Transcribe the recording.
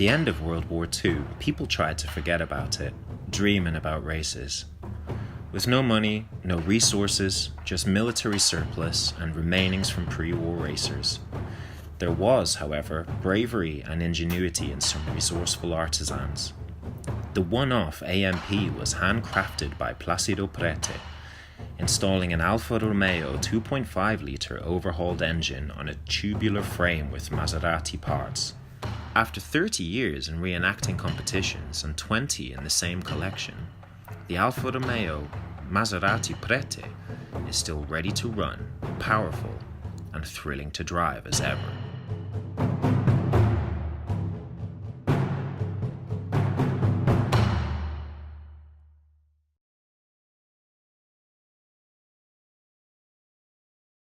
the end of World War II, people tried to forget about it, dreaming about races. With no money, no resources, just military surplus and remainings from pre-war racers. There was, however, bravery and ingenuity in some resourceful artisans. The one-off AMP was handcrafted by Placido Prete, installing an Alfa Romeo 2.5-litre overhauled engine on a tubular frame with Maserati parts. After 30 years in reenacting competitions and 20 in the same collection, the Alfa Romeo Maserati Prete is still ready to run, powerful, and thrilling to drive as ever.